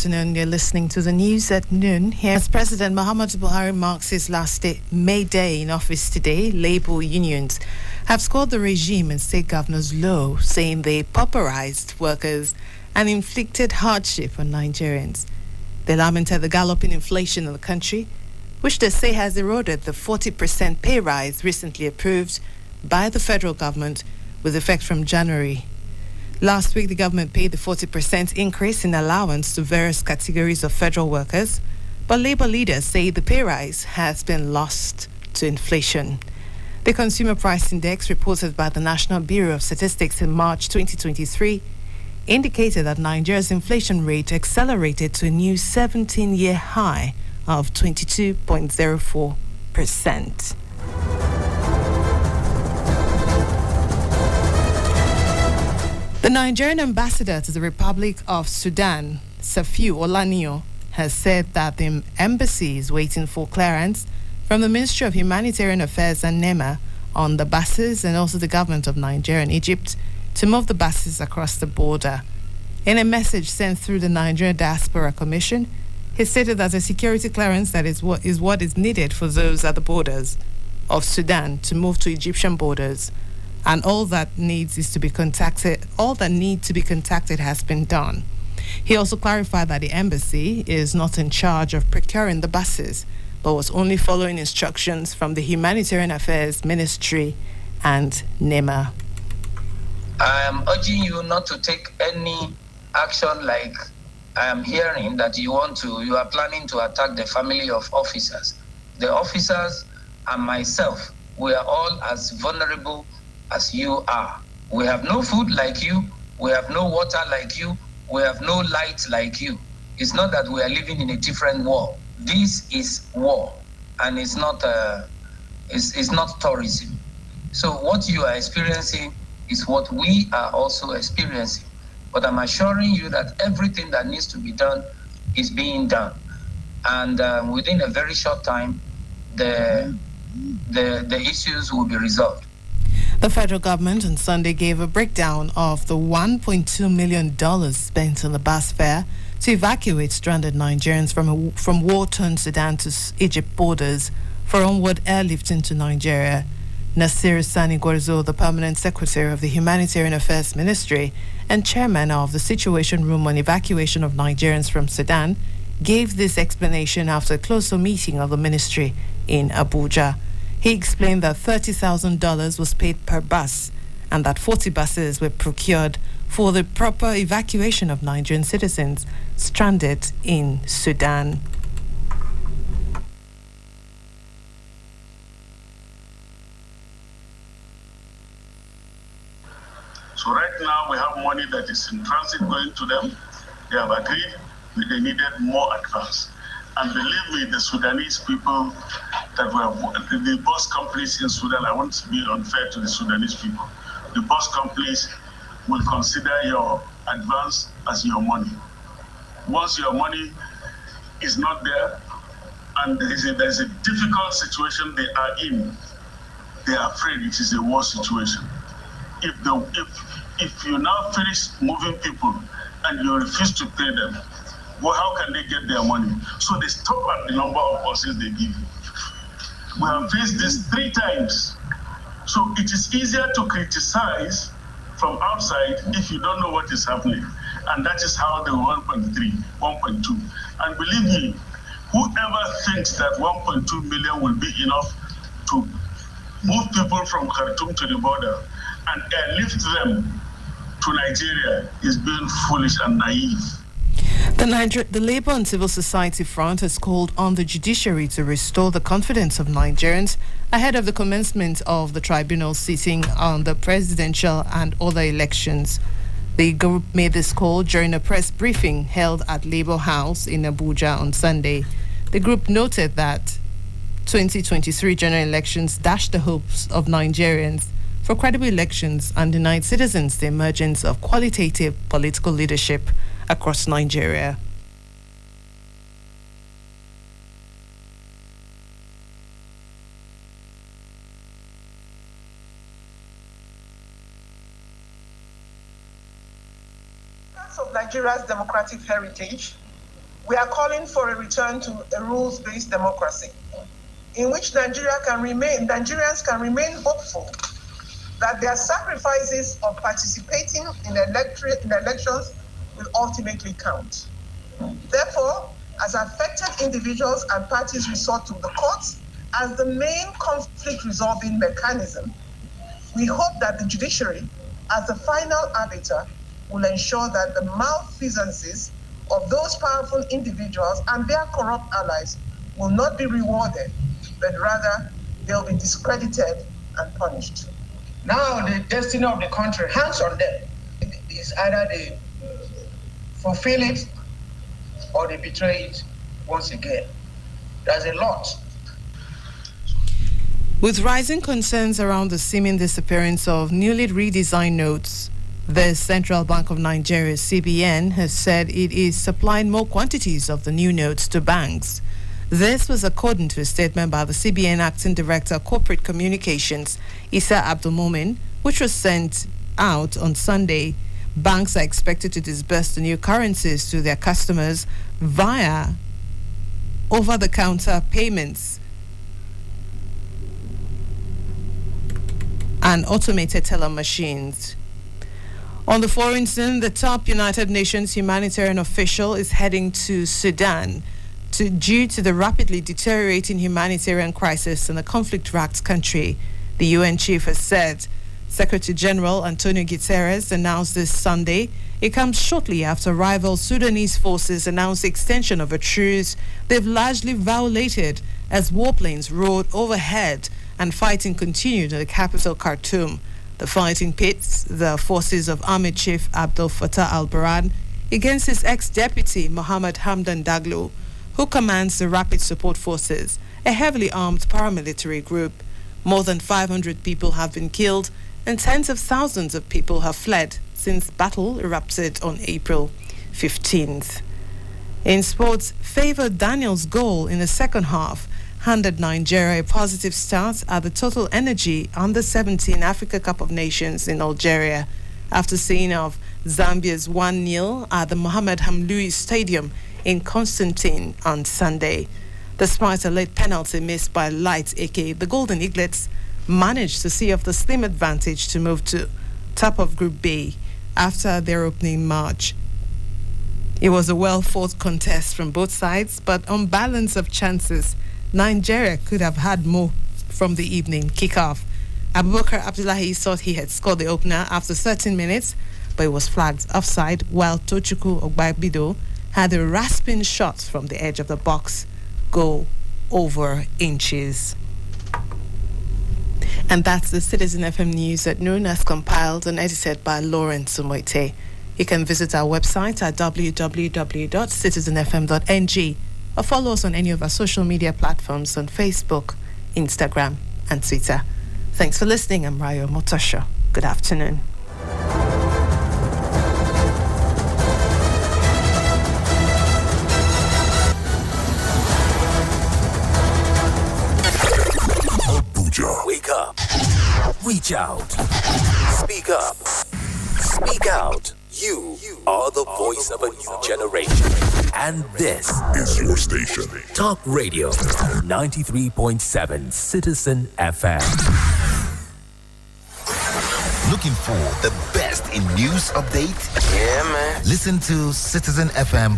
afternoon. You're listening to the news at noon. Here's President Muhammadu Buhari marks his last day, Midday in office today. Labour unions have scored the regime and state governors low, saying they pauperized workers and inflicted hardship on Nigerians. They lamented the galloping inflation in the country, which they say has eroded the 40% pay rise recently approved by the federal government with effect from January. Last week, the government paid the 40% increase in allowance to various categories of federal workers, but Labour leaders say the pay rise has been lost to inflation. The Consumer Price Index, reported by the National Bureau of Statistics in March 2023, indicated that Nigeria's inflation rate accelerated to a new 17-year high of 22.04%. The Nigerian ambassador to the Republic of Sudan, Safiu Olanio, has said that the embassy is waiting for clearance from the Ministry of Humanitarian Affairs and NEMA on the buses and also the government of Nigeria and Egypt to move the buses across the border. In a message sent through the Nigerian Diaspora Commission, he stated that a security clearance that is what is needed for those at the borders of Sudan to move to Egyptian borders. And all that need to be contacted has been done. He also clarified that the embassy is not in charge of procuring the buses, but was only following instructions from the Humanitarian Affairs Ministry and NEMA. I am urging you not to take any action like I am hearing that you are planning to attack the family of officers. The officers and myself, we are all as vulnerable as you are. We have no food like you, we have no water like you, we have no light like you. It's not that we are living in a different war. This is war, and it's not tourism. So what you are experiencing is what we are also experiencing. But I'm assuring you that everything that needs to be done is being done, and within a very short time, the issues will be resolved. The federal government on Sunday gave a breakdown of the $1.2 million spent on the bus fare to evacuate stranded Nigerians from war-torn Sudan to Egypt borders for onward airlifting to Nigeria. Nasir Sani Gwarzo, the permanent secretary of the Humanitarian Affairs Ministry and chairman of the Situation Room on Evacuation of Nigerians from Sudan, gave this explanation after a close meeting of the ministry in Abuja. He explained that $30,000 was paid per bus and that 40 buses were procured for the proper evacuation of Nigerian citizens stranded in Sudan. So right now we have money that is in transit going to them. They have agreed they needed more advance. And believe me, the Sudanese people that were the bus companies in Sudan, I want to be unfair to the Sudanese people. The bus companies will consider your advance as your money. Once your money is not there, and there is a difficult situation they are in, they are afraid it is a war situation. If you now finish moving people and you refuse to pay them, well, how can they get their money? So they stop at the number of buses they give you. We have faced this 3 times. So it is easier to criticize from outside if you don't know what is happening. And that is how the 1.3, 1.2. And believe me, whoever thinks that 1.2 million will be enough to move people from Khartoum to the border and airlift them to Nigeria is being foolish and naive. The Labour and Civil Society Front has called on the judiciary to restore the confidence of Nigerians ahead of the commencement of the tribunal sitting on the presidential and other elections. The group made this call during a press briefing held at Labour House in Abuja on Sunday. The group noted that 2023 general elections dashed the hopes of Nigerians for credible elections and denied citizens the emergence of qualitative political leadership across Nigeria. Of Nigeria's democratic heritage, We are calling for a return to a rules-based democracy in which Nigerians can remain hopeful that their sacrifices of participating in elections will ultimately count. Therefore, as affected individuals and parties resort to the courts as the main conflict resolving mechanism, we hope that the judiciary, as the final arbiter, will ensure that the malfeasances of those powerful individuals and their corrupt allies will not be rewarded, but rather they'll be discredited and punished. Now the destiny of the country hangs on them. It is either they fulfill it or they betray it once again. There's a lot. With rising concerns around the seeming disappearance of newly redesigned notes, the Central Bank of Nigeria, CBN, has said it is supplying more quantities of the new notes to banks. This was according to a statement by the CBN Acting Director of Corporate Communications, Issa Abdulmomin, which was sent out on Sunday. Banks are expected to disburse the new currencies to their customers via over-the-counter payments and automated teller machines. On the foreign scene, the top United Nations humanitarian official is heading to Sudan due to the rapidly deteriorating humanitarian crisis in the conflict-racked country. The UN chief has said. Secretary General Antonio Guterres announced this Sunday. It comes shortly after rival Sudanese forces announced the extension of a truce they've largely violated as warplanes roared overhead and fighting continued in the capital Khartoum. The fighting pits the forces of Army Chief Abdel Fattah al-Burhan against his ex-deputy Mohammed Hamdan Daglo, who commands the Rapid Support Forces, a heavily armed paramilitary group. More than 500 people have been killed and tens of thousands of people have fled since battle erupted on April 15th. In sports, favoured Daniel's goal in the second half handed Nigeria a positive start at the Total Energy Under-17 Africa Cup of Nations in Algeria after seeing off Zambia's 1-0 at the Mohamed Hamdoui Stadium in Constantine on Sunday. Despite a late penalty missed by Light, aka the Golden Eaglets, managed to see off the slim advantage to move to top of Group B after their opening match. It was a well-fought contest from both sides, but on balance of chances, Nigeria could have had more from the evening kickoff. Abubakar Abdullahi thought he had scored the opener after 13 minutes, but it was flagged offside, while Tochukwu Ogbabido had a rasping shot from the edge of the box go over inches. And that's the Citizen FM News at noon, as compiled and edited by Lawrence Sumoite. You can visit our website at www.citizenfm.ng or follow us on any of our social media platforms on Facebook, Instagram, and Twitter. Thanks for listening. I'm Rayo Motosho. Good afternoon. Abuja. Wake up. Reach out. Speak up. Speak out. You are the voice of a new generation. And this is your station. Talk Radio 93.7 Citizen FM. Looking for the best in news update? Yeah, man. Listen to Citizen FM